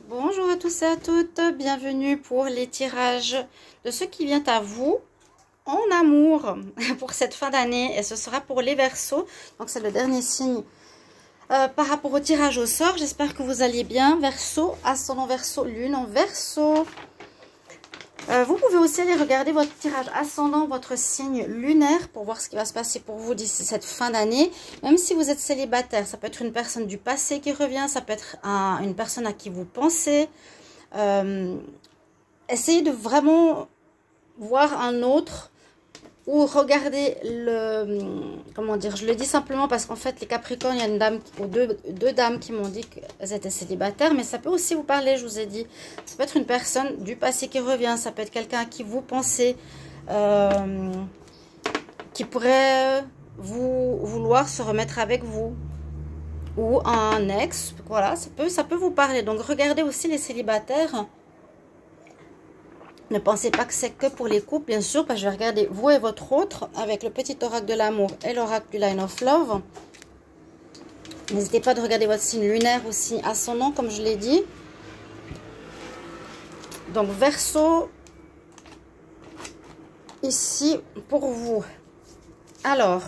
Bonjour à tous et à toutes, bienvenue pour les tirages de ce qui vient à vous en amour pour cette fin d'année et ce sera pour les Verseaux, donc c'est le dernier signe par rapport au tirage au sort. J'espère que vous allez bien. Verseau, ascendant Verseau, lune en Verseau. Vous pouvez aussi aller regarder votre tirage ascendant, votre signe lunaire pour voir ce qui va se passer pour vous d'ici cette fin d'année. Même si vous êtes célibataire, ça peut être une personne du passé qui revient, ça peut être une personne à qui vous pensez. Essayez de vraiment voir un autre ou regarder le... Comment dire? Je le dis simplement parce qu'en fait, les Capricornes, il y a une dame ou deux dames qui m'ont dit qu'elles étaient célibataires. Mais ça peut aussi vous parler, je vous ai dit. Ça peut être une personne du passé qui revient. Ça peut être quelqu'un à qui vous pensez. Qui pourrait vouloir se remettre avec vous. Ou un ex. Voilà, ça peut vous parler. Donc, regardez aussi les célibataires. Ne pensez pas que c'est que pour les couples, bien sûr, parce que je vais regarder vous et votre autre avec le petit oracle de l'amour et l'oracle du Line of Love. N'hésitez pas de regarder votre signe lunaire aussi ascendant, comme je l'ai dit. Donc, Verseau, ici, pour vous. Alors,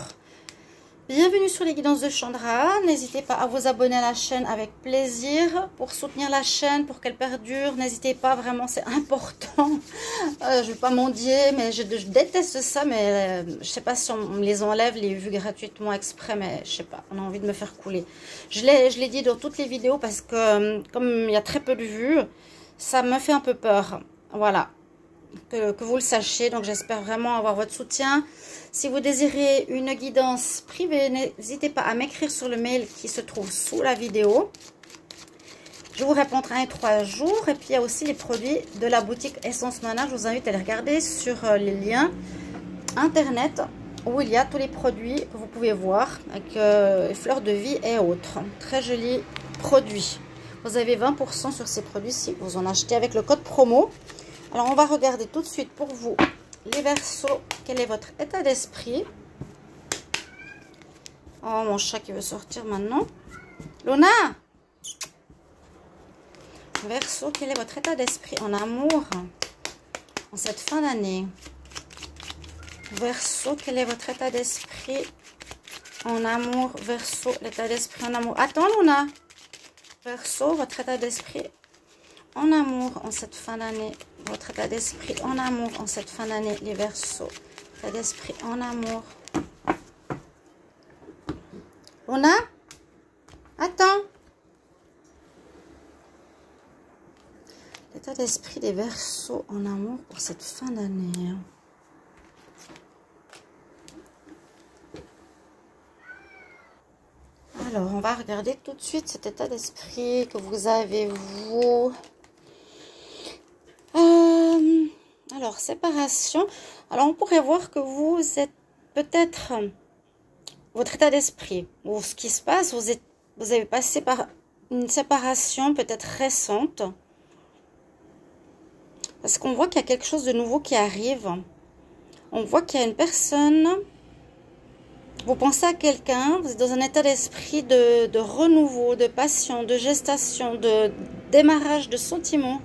bienvenue sur les guidances de Chandra. N'hésitez pas à vous abonner à la chaîne avec plaisir pour soutenir la chaîne, pour qu'elle perdure. N'hésitez pas, vraiment, c'est important. Je ne vais pas mendier, mais je déteste ça. Mais je ne sais pas si on me les enlève, les vues gratuitement exprès, mais je ne sais pas. On a envie de me faire couler. Je l'ai dit dans toutes les vidéos parce que comme il y a très peu de vues, ça me fait un peu peur. Voilà. Que vous le sachiez, donc j'espère vraiment avoir votre soutien. Si vous désirez une guidance privée, n'hésitez pas à m'écrire sur le mail qui se trouve sous la vidéo. Je vous répondrai 1 et 3 jours. Et puis il y a aussi les produits de la boutique Essence Nana. Je vous invite à les regarder sur les liens internet où il y a tous les produits que vous pouvez voir avec fleurs de vie et autres. Très jolis produits. Vous avez 20% sur ces produits si vous en achetez avec le code promo. Alors, on va regarder tout de suite pour vous, les Verseaux, quel est votre état d'esprit. Oh, mon chat qui veut sortir maintenant. Luna! Verseau, quel est votre état d'esprit en amour en cette fin d'année? Verseau, quel est votre état d'esprit en amour? Verseau, l'état d'esprit en amour. Attends, Luna! Verseau, votre état d'esprit en amour en cette fin d'année. Votre état d'esprit en amour en cette fin d'année, les Verseaux. État d'esprit en amour. Luna? Attends. L'état d'esprit des Verseaux en amour pour cette fin d'année. Alors, on va regarder tout de suite cet état d'esprit que vous avez, vous. Alors, séparation. Alors, on pourrait voir que vous êtes peut-être... Votre état d'esprit, ou ce qui se passe, vous avez passé par une séparation peut-être récente. Parce qu'on voit qu'il y a quelque chose de nouveau qui arrive. On voit qu'il y a une personne... Vous pensez à quelqu'un, vous êtes dans un état d'esprit de renouveau, de passion, de gestation, de démarrage de sentiments.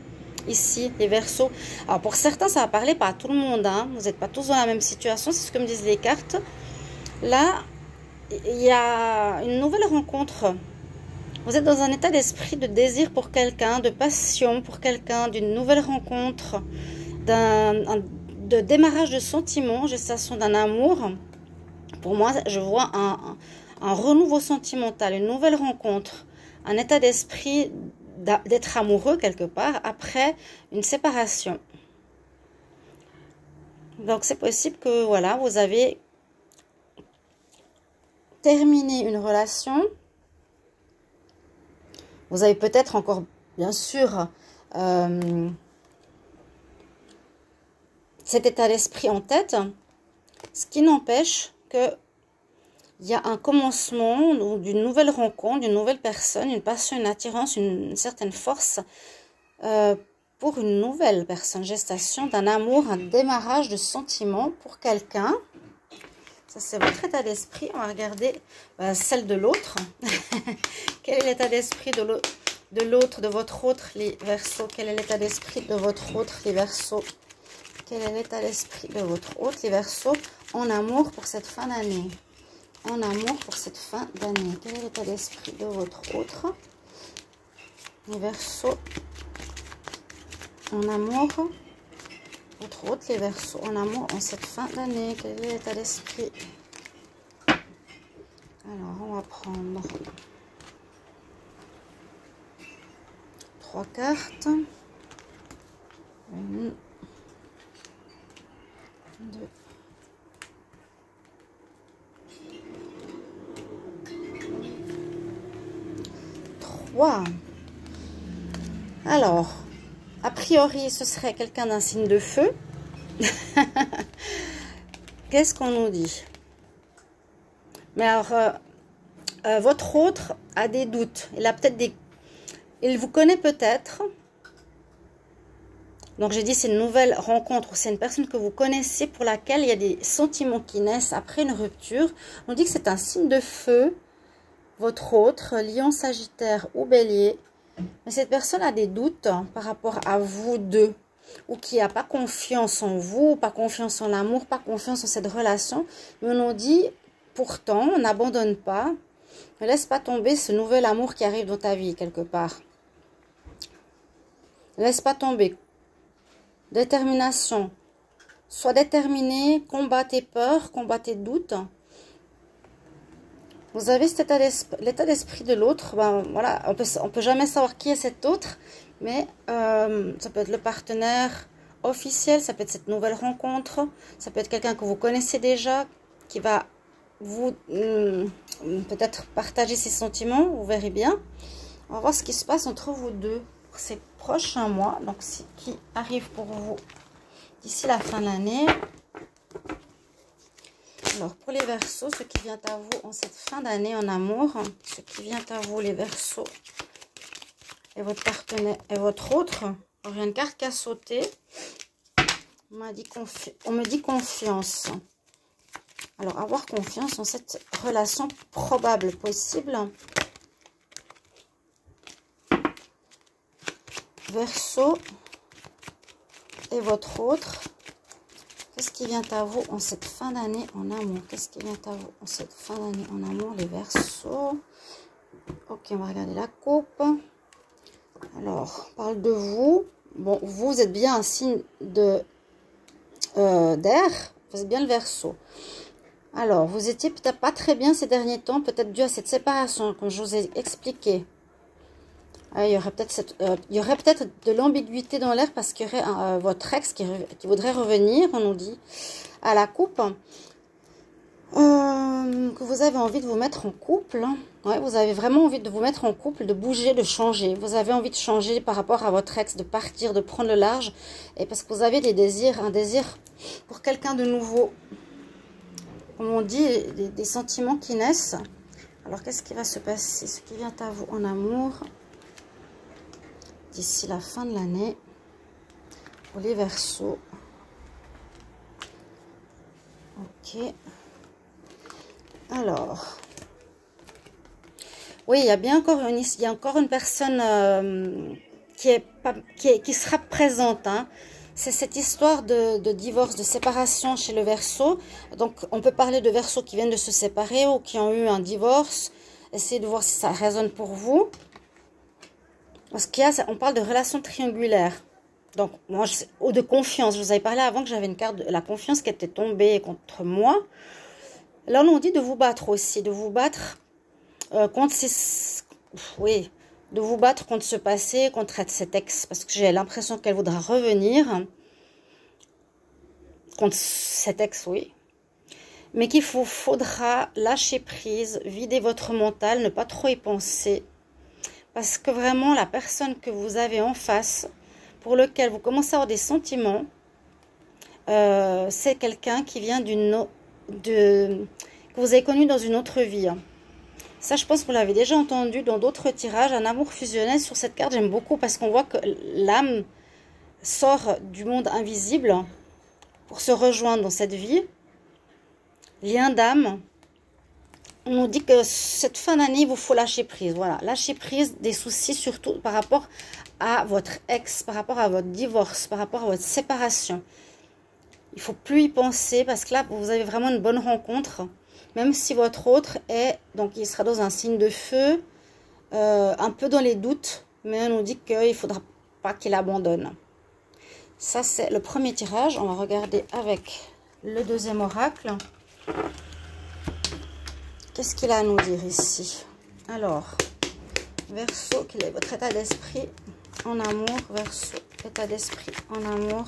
Ici, les Verseaux. Alors, pour certains, ça va parler pas à tout le monde. Hein. Vous n'êtes pas tous dans la même situation. C'est ce que me disent les cartes. Là, il y a une nouvelle rencontre. Vous êtes dans un état d'esprit de désir pour quelqu'un, de passion pour quelqu'un, d'une nouvelle rencontre, de démarrage de sentiments, gestation d'un amour. Pour moi, je vois un renouveau sentimental, une nouvelle rencontre, un état d'esprit d'être amoureux quelque part après une séparation. Donc, c'est possible que, voilà, vous avez terminé une relation. Vous avez peut-être encore, bien sûr, cet état d'esprit en tête. Ce qui n'empêche que il y a un commencement d'une nouvelle rencontre, d'une nouvelle personne, une passion, une attirance, une certaine force pour une nouvelle personne, gestation d'un amour, un démarrage de sentiments pour quelqu'un. Ça, c'est votre état d'esprit. On va regarder celle de l'autre. Quel est l'état d'esprit de de l'autre, de votre autre, les Verseaux? Quel est l'état d'esprit de votre autre, les Verseaux? Quel est l'état d'esprit de votre autre, les Verseaux, en amour pour cette fin d'année? En amour pour cette fin d'année. Quel est l'état d'esprit de votre autre, les Verseaux, en amour? Votre autre, les Verseaux, en amour en cette fin d'année. Quel est l'état d'esprit? Alors, on va prendre 3 cartes. 1, 2, 3. Alors, a priori, ce serait quelqu'un d'un signe de feu. Qu'est-ce qu'on nous dit? Mais alors, votre autre a des doutes. Il a peut-être des... Il vous connaît peut-être. Donc, j'ai dit, c'est une nouvelle rencontre. C'est une personne que vous connaissez pour laquelle il y a des sentiments qui naissent après une rupture. On dit que c'est un signe de feu. Votre autre, Lion, Sagittaire ou Bélier. Mais cette personne a des doutes par rapport à vous deux. Ou qui n'a pas confiance en vous, pas confiance en l'amour, pas confiance en cette relation. Mais on nous dit, pourtant, on n'abandonne pas. Ne laisse pas tomber ce nouvel amour qui arrive dans ta vie, quelque part. Ne laisse pas tomber. Détermination. Sois déterminé, combat tes peurs, combat tes doutes. Vous avez l'état d'esprit de l'autre. Ben, voilà, on peut jamais savoir qui est cet autre, mais ça peut être le partenaire officiel, ça peut être cette nouvelle rencontre, ça peut être quelqu'un que vous connaissez déjà, qui va vous peut-être partager ses sentiments, vous verrez bien. On va voir ce qui se passe entre vous deux pour ces prochains mois, donc ce qui arrive pour vous d'ici la fin de l'année. Alors, pour les Verseaux, ce qui vient à vous en cette fin d'année en amour, ce qui vient à vous, les Verseaux, et votre partenaire, et votre autre, alors, il y a une carte qui a sauté. On me dit confiance. Alors, avoir confiance en cette relation probable, possible. Verseau et votre autre. Qu'est-ce qui vient à vous en cette fin d'année en amour? Qu'est-ce qui vient à vous en cette fin d'année en amour, les Verseaux? Ok, on va regarder la coupe. Alors, on parle de vous. Bon, vous êtes bien un signe de d'air. Vous êtes bien le Verseau. Alors, vous étiez peut-être pas très bien ces derniers temps, peut-être dû à cette séparation, comme je vous ai expliqué. Il y aurait peut-être de l'ambiguïté dans l'air parce qu'il y aurait votre ex qui voudrait revenir, on nous dit, à la coupe. Que vous avez envie de vous mettre en couple. Ouais, vous avez vraiment envie de vous mettre en couple, de bouger, de changer. Vous avez envie de changer par rapport à votre ex, de partir, de prendre le large. Et parce que vous avez des désirs, un désir pour quelqu'un de nouveau. Comme on dit, des sentiments qui naissent. Alors, qu'est-ce qui va se passer? Ce qui vient à vous en amour d'ici la fin de l'année pour les Verseaux. Ok. Alors, oui, il y a bien encore une personne qui sera présente. Hein. C'est cette histoire de divorce, de séparation chez le Verseau. Donc, on peut parler de Verseaux qui viennent de se séparer ou qui ont eu un divorce. Essayez de voir si ça résonne pour vous. Parce qu'on parle de relations triangulaires. Donc, moi, ou de confiance. Je vous avais parlé avant que j'avais une carte de la confiance qui était tombée contre moi. Là, on dit de vous battre aussi. De vous battre contre oui, de vous battre contre ce passé, contre cet ex. Parce que j'ai l'impression qu'elle voudra revenir. Contre cet ex, oui. Mais qu'il faudra lâcher prise, vider votre mental, ne pas trop y penser. Parce que vraiment, la personne que vous avez en face, pour lequel vous commencez à avoir des sentiments, c'est quelqu'un qui vient que vous avez connu dans une autre vie. Ça, je pense que vous l'avez déjà entendu dans d'autres tirages. Un amour fusionnel sur cette carte, j'aime beaucoup parce qu'on voit que l'âme sort du monde invisible pour se rejoindre dans cette vie. Lien d'âme. on nous dit que cette fin d'année, il vous faut lâcher prise. Voilà, lâcher prise des soucis, surtout par rapport à votre ex, par rapport à votre divorce, par rapport à votre séparation. Il ne faut plus y penser parce que là, vous avez vraiment une bonne rencontre. Même si votre autre est, donc il sera dans un signe de feu, un peu dans les doutes, mais on nous dit qu'il ne faudra pas qu'il abandonne. Ça, c'est le premier tirage. On va regarder avec le deuxième oracle. Qu'est-ce qu'il a à nous dire ici? Alors, Verseau, quel est votre état d'esprit en amour? Verseau, état d'esprit en amour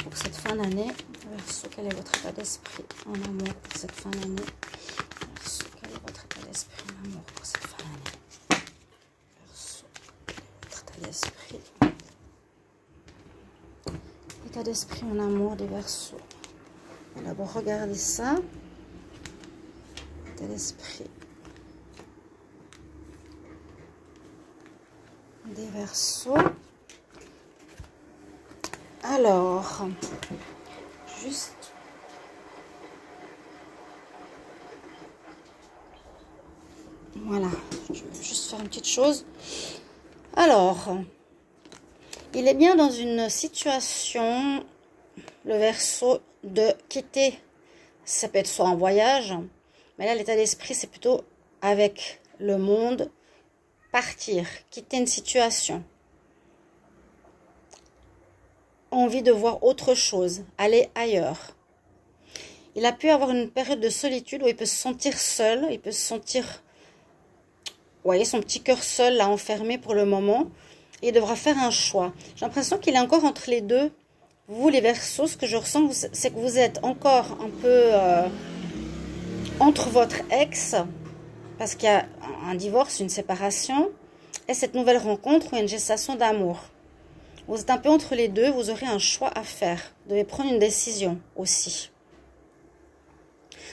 pour cette fin d'année. Verseau, quel est votre état d'esprit en amour pour cette fin d'année? Verseau, quel est votre état d'esprit en amour pour cette fin d'année? Verseau, quel est votre état d'esprit? État d'esprit en amour des Verseaux. On va d'abord regarder ça. État d'esprit des Verseaux. Alors, juste voilà, je vais juste faire une petite chose. Alors, il est bien dans une situation, le Verseau, de quitter. Ça peut être soit en voyage, mais là l'état d'esprit c'est plutôt avec le monde, partir, quitter une situation. Envie de voir autre chose, aller ailleurs. Il a pu avoir une période de solitude où il peut se sentir seul, il peut se sentir, vous voyez, son petit cœur seul, là, enfermé pour le moment. Et il devra faire un choix. J'ai l'impression qu'il est encore entre les deux. Vous, les Verseaux, ce que je ressens, c'est que vous êtes encore un peu entre votre ex, parce qu'il y a un divorce, une séparation, et cette nouvelle rencontre où il y a une gestation d'amour. Vous êtes un peu entre les deux, vous aurez un choix à faire. Vous devez prendre une décision aussi.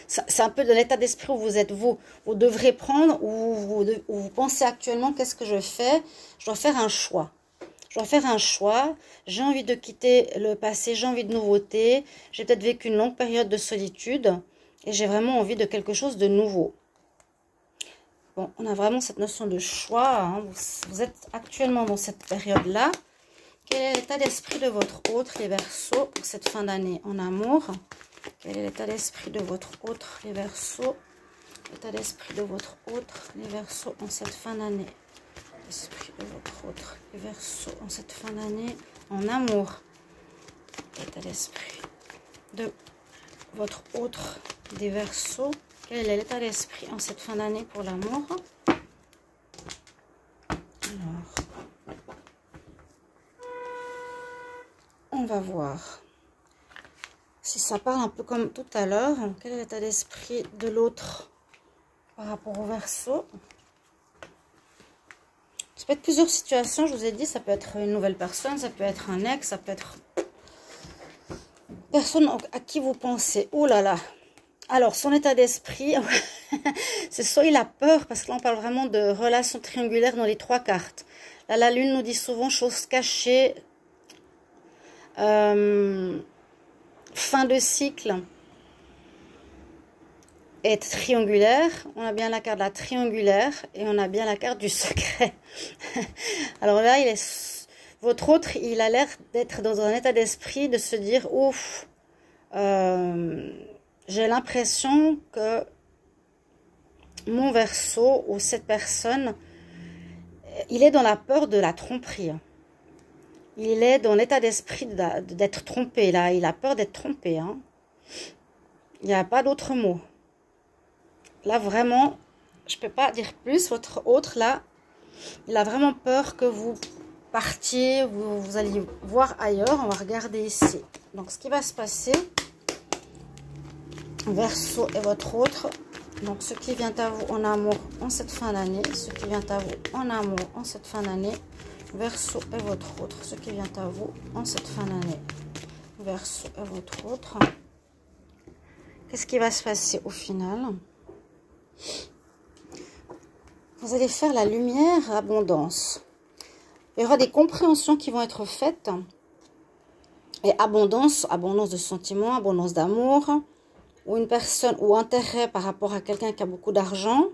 C'est un peu de l'état d'esprit où vous êtes, vous devrez prendre, ou vous pensez actuellement, qu'est-ce que je fais? Je dois faire un choix. Je dois faire un choix, j'ai envie de quitter le passé, j'ai envie de nouveautés, j'ai peut-être vécu une longue période de solitude et j'ai vraiment envie de quelque chose de nouveau. Bon, on a vraiment cette notion de choix, hein. Vous êtes actuellement dans cette période-là. Quel est l'état d'esprit de votre autre, les Verseaux, pour cette fin d'année en amour? Quel est l'état d'esprit de votre autre, les Verseaux? L'état d'esprit de votre autre, les Verseaux, en cette fin d'année. L'esprit de votre autre, les Verseaux, en cette fin d'année en amour. L'état d'esprit de votre autre, des Verseaux. Quel est l'état d'esprit en cette fin d'année pour l'amour? Alors, on va voir si ça parle un peu comme tout à l'heure. Quel est l'état d'esprit de l'autre par rapport au Verseau? Ça peut être plusieurs situations, je vous ai dit, ça peut être une nouvelle personne, ça peut être un ex, ça peut être personne à qui vous pensez. Oh là là. Alors, son état d'esprit, c'est soit il a peur, parce que là on parle vraiment de relations triangulaires dans les trois cartes. Là, la lune nous dit souvent choses cachées, fin de cycle. Et triangulaire, on a bien la carte de la triangulaire et on a bien la carte du secret. Alors là, votre autre, il a l'air d'être dans un état d'esprit de se dire, ouf, j'ai l'impression que mon Verseau ou cette personne, il est dans la peur de la tromperie. Il est dans l'état d'esprit d'être trompé là, il a peur d'être trompé, hein. Il n'y a pas d'autre mot. Là, vraiment, je ne peux pas dire plus. Votre autre, là, il a vraiment peur que vous partiez, vous alliez voir ailleurs. On va regarder ici. Donc, ce qui va se passer, Verseau et votre autre. Donc, ce qui vient à vous en amour en cette fin d'année. Ce qui vient à vous en amour en cette fin d'année. Verseau et votre autre. Ce qui vient à vous en cette fin d'année. Verseau et votre autre. Qu'est-ce qui va se passer au final ? Vous allez faire la lumière, abondance. Il y aura des compréhensions qui vont être faites. Et abondance, abondance de sentiments, abondance d'amour, ou une personne ou intérêt par rapport à quelqu'un qui a beaucoup d'argent,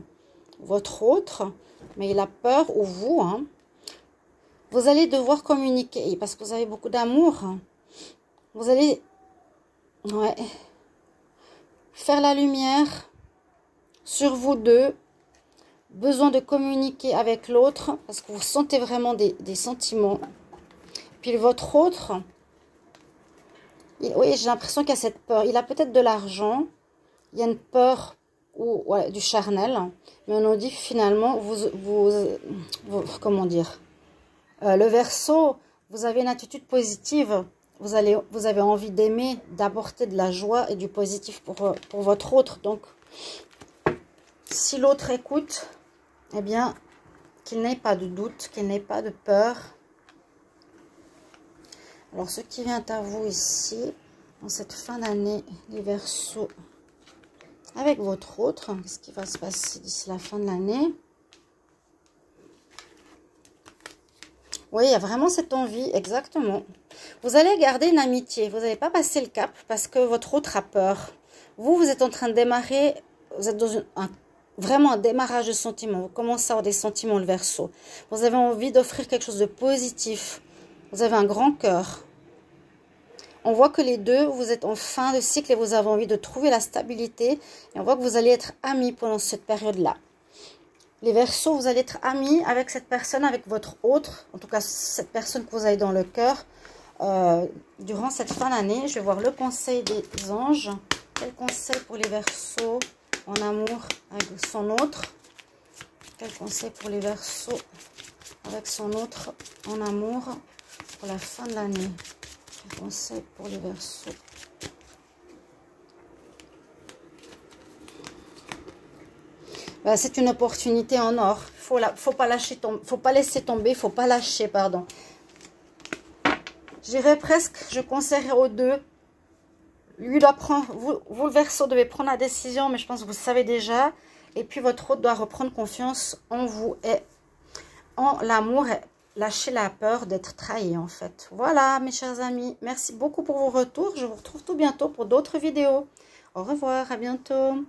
votre autre, mais il a peur, ou vous, hein. Vous allez devoir communiquer parce que vous avez beaucoup d'amour. Vous allez faire la lumière sur vous deux. Besoin de communiquer avec l'autre parce que vous sentez vraiment des sentiments. Puis votre autre, oui, j'ai l'impression qu'il y a cette peur. Il a peut-être de l'argent. Il y a une peur ou du charnel. Mais on nous dit finalement, comment dire, le Verseau, vous avez une attitude positive. Vous avez envie d'aimer, d'apporter de la joie et du positif pour votre autre. Donc, si l'autre écoute, eh bien, qu'il n'ait pas de doute, qu'il n'ait pas de peur. Alors, ce qui vient à vous ici, en cette fin d'année, les Verseaux, avec votre autre, qu'est-ce qui va se passer d'ici la fin de l'année? Oui, il y a vraiment cette envie, exactement. Vous allez garder une amitié, vous n'allez pas passer le cap parce que votre autre a peur. Vous êtes en train de démarrer, vous êtes dans vraiment un démarrage de sentiments. Vous commencez à avoir des sentiments, le Verseau. Vous avez envie d'offrir quelque chose de positif. Vous avez un grand cœur. On voit que les deux, vous êtes en fin de cycle et vous avez envie de trouver la stabilité. Et on voit que vous allez être amis pendant cette période-là. Les Verseaux, vous allez être amis avec cette personne, avec votre autre. En tout cas, cette personne que vous avez dans le cœur. Durant cette fin d'année, je vais voir le conseil des anges. Quel conseil pour les Verseaux en amour avec son autre? Quel conseil pour les Verseaux avec son autre en amour pour la fin de l'année? Quel conseil pour les Verseaux? C'est une opportunité en or. Faut pas lâcher, faut pas laisser tomber, faut pas lâcher, pardon. J'irais presque, je conseillerais aux deux. Lui doit prendre, vous le Verseau devez prendre la décision, mais je pense que vous le savez déjà. Et puis votre autre doit reprendre confiance en vous et en l'amour, lâcher la peur d'être trahi en fait. Voilà mes chers amis, merci beaucoup pour vos retours. Je vous retrouve tout bientôt pour d'autres vidéos. Au revoir, à bientôt.